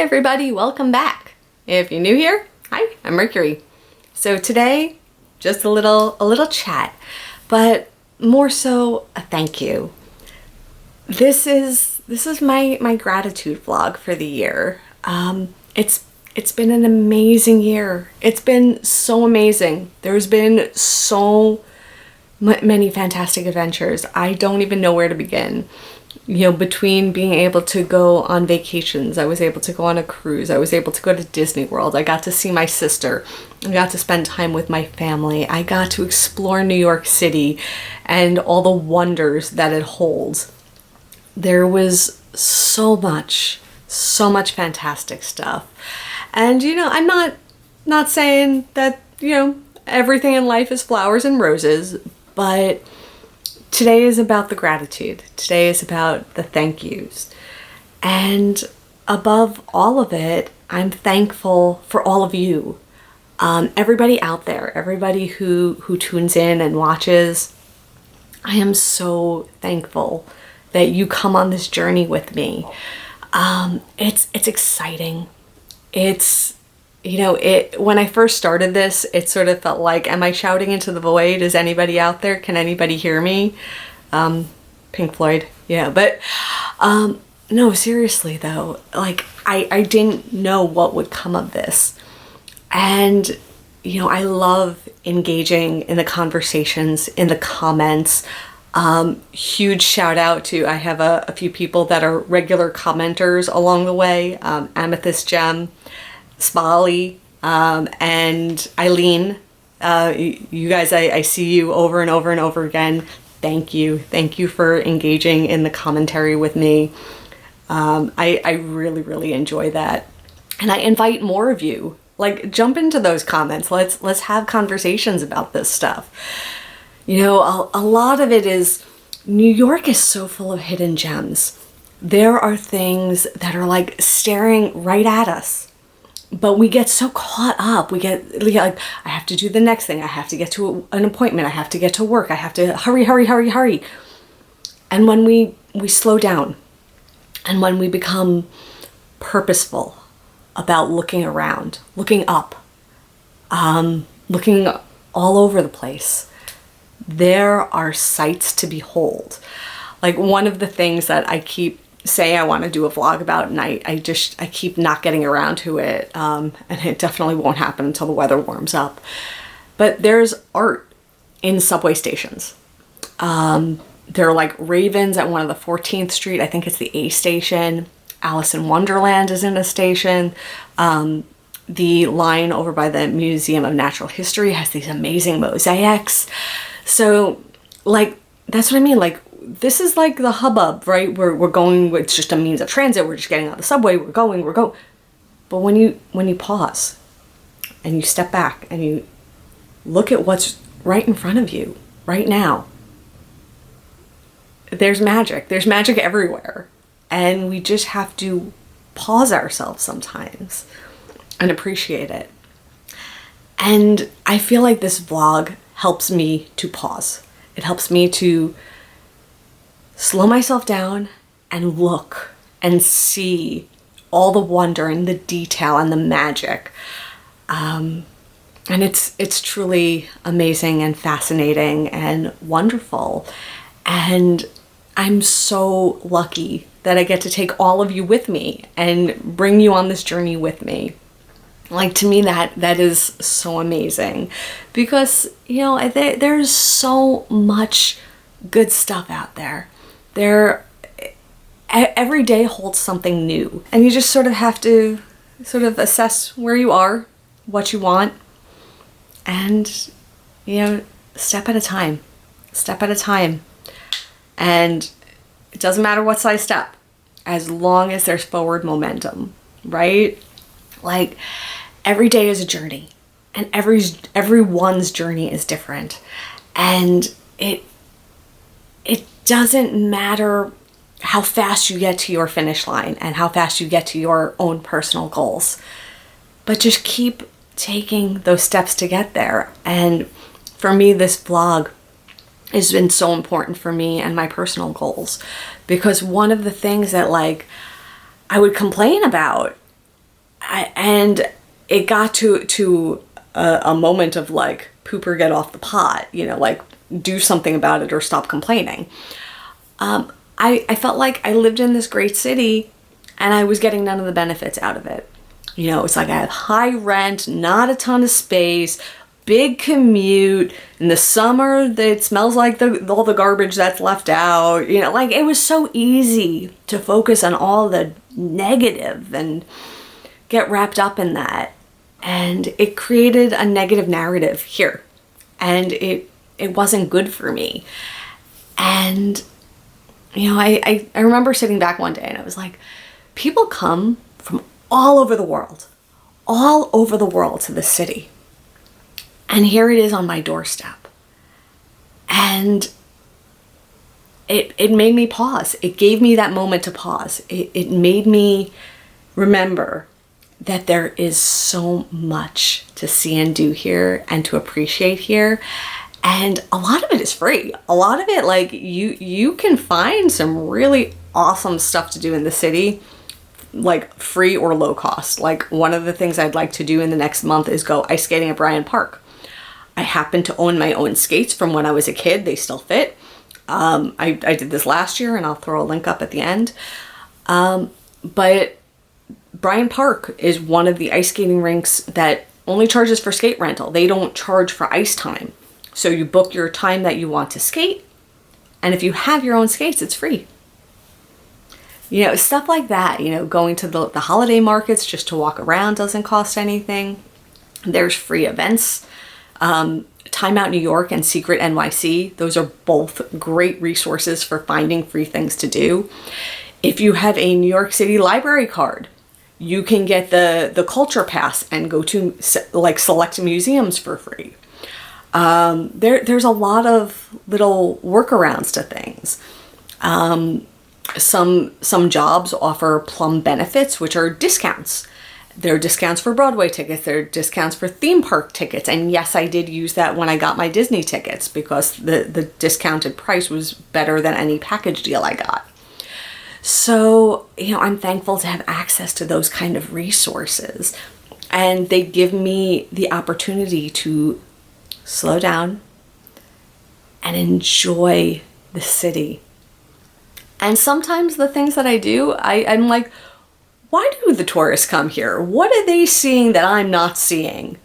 everybody, welcome back. If you're new here, hi, I'm Mercury. So today, just a little chat, but more so a thank you. This is my gratitude vlog for the year. It's been an amazing year. It's been so amazing. There's been so many fantastic adventures. I don't even know where to begin. You know, between being able to go on vacations, I was able to go on a cruise, I was able to go to Disney World, I got to see my sister, I got to spend time with my family, I got to explore New York City and all the wonders that it holds. There was so much fantastic stuff. And you know, I'm not saying that, you know, everything in life is flowers and roses, but today is about the gratitude. Today is about the thank yous. And above all of it, I'm thankful for all of you. Everybody out there, everybody who tunes in and watches. I am so thankful that you come on this journey with me. It's exciting. It's, you know, when I first started this, it sort of felt like, am I shouting into the void? Is anybody out there? Can anybody hear me? Pink Floyd, yeah. But no, seriously though, like I didn't know what would come of this. And, you know, I love engaging in the conversations, in the comments. Huge shout out to, I have a few people that are regular commenters along the way. Amethyst Gem, Smalley, and Eileen. You guys, I see you over and over and over again. Thank you for engaging in the commentary with me. I really enjoy that, and I invite more of you. Like, jump into those comments. Let's have conversations about this stuff. You know, a lot of it is, New York is so full of hidden gems. There are things that are like staring right at us. But we get so caught up. We get like, I have to do the next thing. I have to get to an appointment. I have to get to work. I have to hurry. And when we slow down and when we become purposeful about looking around, looking up, looking all over the place, there are sights to behold. Like, one of the things that I keep say I want to do a vlog about, and I keep not getting around to it, and it definitely won't happen until the weather warms up. But there's art in subway stations. There are like ravens at one of the 14th Street. I think it's the A station. Alice in Wonderland is in a station. The line over by the Museum of Natural History has these amazing mosaics. So, like, that's what I mean. Like, this is like the hubbub, right? We're going, it's just a means of transit. We're just getting on the subway. We're going. But when you pause and you step back and you look at what's right in front of you right now, there's magic. There's magic everywhere. And we just have to pause ourselves sometimes and appreciate it. And I feel like this vlog helps me to pause. It helps me to slow myself down and look and see all the wonder and the detail and the magic. And it's truly amazing and fascinating and wonderful. And I'm so lucky that I get to take all of you with me and bring you on this journey with me. Like, to me, that is so amazing, because, you know, there's so much good stuff out there. Every day holds something new, and you just sort of have to sort of assess where you are, what you want, and, you know, step at a time. And it doesn't matter what size step, as long as there's forward momentum, right? Like, every day is a journey, and everyone's journey is different. And it doesn't matter how fast you get to your finish line and how fast you get to your own personal goals, but just keep taking those steps to get there. And for me, this vlog has been so important for me and my personal goals, because one of the things that, like, I would complain about And it got to a moment of like, poop or get off the pot, like do something about it or stop complaining. I felt like I lived in this great city and I was getting none of the benefits out of it. It's like I have high rent, not a ton of space, big commute. In the summer, it smells like all the garbage that's left out. Like it was so easy to focus on all the negative and get wrapped up in that. And it created a negative narrative here. And it wasn't good for me. And, I remember sitting back one day and I was like, people come from all over the world to this city. And here it is on my doorstep. And it made me pause. It gave me that moment to pause. It made me remember that there is so much to see and do here and to appreciate here. And a lot of it is free. A lot of it, like you can find some really awesome stuff to do in the city, like free or low cost. Like one of the things I'd like to do in the next month is go ice skating at Bryant Park. I happen to own my own skates from when I was a kid. They still fit. I did this last year and I'll throw a link up at the end. But Bryant Park is one of the ice skating rinks that only charges for skate rental. They don't charge for ice time. So you book your time that you want to skate. And if you have your own skates, it's free. Stuff like that, going to the holiday markets just to walk around doesn't cost anything. There's free events. Time Out New York and Secret NYC, those are both great resources for finding free things to do. If you have a New York City library card, you can get the culture pass and go to like select museums for free. There's a lot of little workarounds to things. Some jobs offer plum benefits, which are discounts. There are discounts for Broadway tickets. There are discounts for theme park tickets. And yes, I did use that when I got my Disney tickets because the discounted price was better than any package deal I got. So, I'm thankful to have access to those kind of resources. And they give me the opportunity to slow down and enjoy the city. And sometimes the things that I do, I'm like, why do the tourists come here? What are they seeing that I'm not seeing?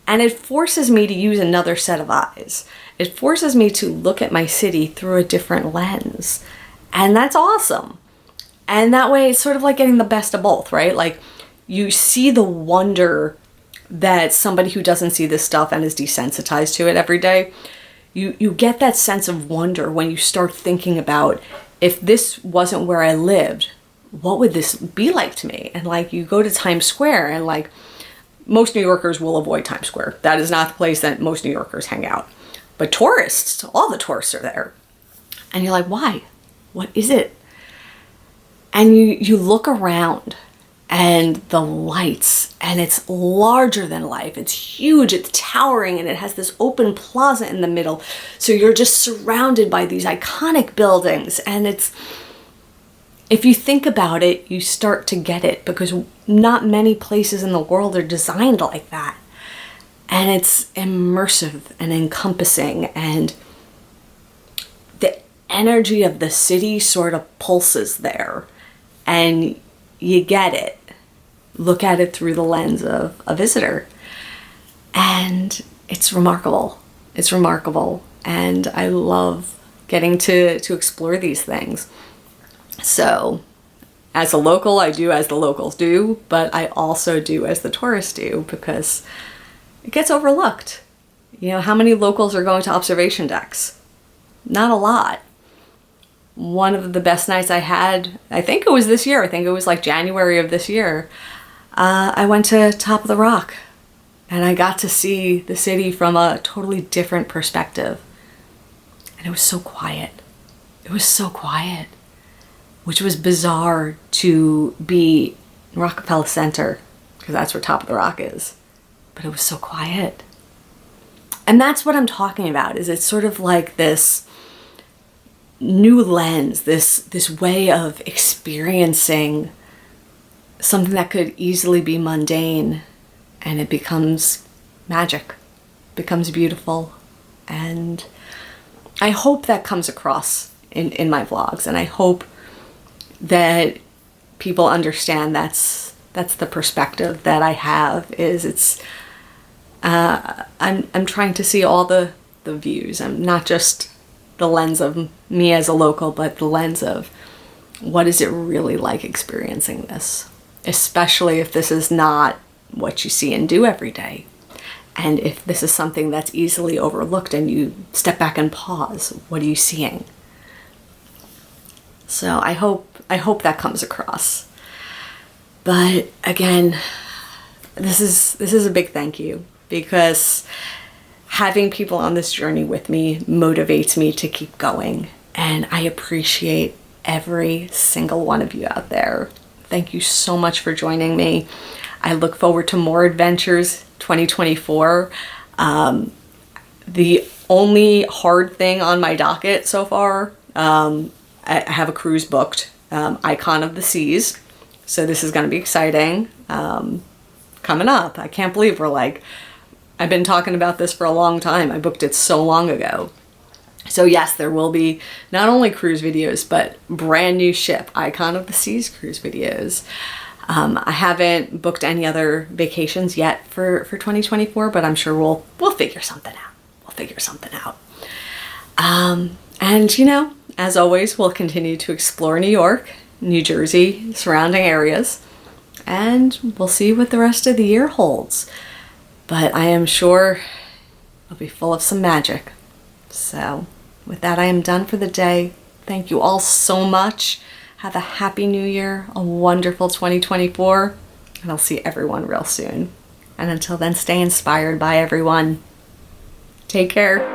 And it forces me to use another set of eyes. It forces me to look at my city through a different lens. And that's awesome. And that way it's sort of like getting the best of both, right? Like you see the wonder that somebody who doesn't see this stuff and is desensitized to it every day, you get that sense of wonder when you start thinking about, if this wasn't where I lived, what would this be like to me? And like you go to Times Square and like most New Yorkers will avoid Times Square. That is not the place that most New Yorkers hang out. But tourists, all the tourists are there. And you're like, why? What is it? And you look around and the lights, and it's larger than life. It's huge, it's towering, and it has this open plaza in the middle. So you're just surrounded by these iconic buildings. And if you think about it, you start to get it, because not many places in the world are designed like that. And it's immersive and encompassing, and the energy of the city sort of pulses there, and you get it. Look at it through the lens of a visitor. And it's remarkable. It's remarkable. And I love getting to explore these things. So as a local, I do as the locals do, but I also do as the tourists do, because it gets overlooked. How many locals are going to observation decks? Not a lot. One of the best nights I had, I think it was this year, I think it was like January of this year, I went to Top of the Rock and I got to see the city from a totally different perspective. And it was so quiet. It was so quiet, which was bizarre to be in Rockefeller Center, because that's where Top of the Rock is. But it was so quiet. And that's what I'm talking about, is it's sort of like this new lens, this way of experiencing something that could easily be mundane, and it becomes magic, becomes beautiful. And I hope that comes across in my vlogs, and I hope that people understand that's the perspective that I have. I'm trying to see all the views. I'm not just the lens of me as a local, but the lens of what is it really like experiencing this, especially if this is not what you see and do every day. And if this is something that's easily overlooked and you step back and pause, what are you seeing? So I hope that comes across. But again, this is a big thank you, because having people on this journey with me motivates me to keep going. And I appreciate every single one of you out there. Thank you so much for joining me. I look forward to more adventures 2024. The only hard thing on my docket so far, I have a cruise booked, Icon of the Seas. So this is going to be exciting. Coming up. I can't believe I've been talking about this for a long time. I booked it so long ago. So yes, there will be not only cruise videos, but brand new ship, Icon of the Seas cruise videos. I haven't booked any other vacations yet for 2024, but I'm sure we'll figure something out. We'll figure something out. And you know, as always, we'll continue to explore New York, New Jersey, surrounding areas, and we'll see what the rest of the year holds. But I am sure it'll be full of some magic. So with that, I am done for the day. Thank you all so much. Have a happy new year, a wonderful 2024, and I'll see everyone real soon. And until then, stay inspired by everyone. Take care.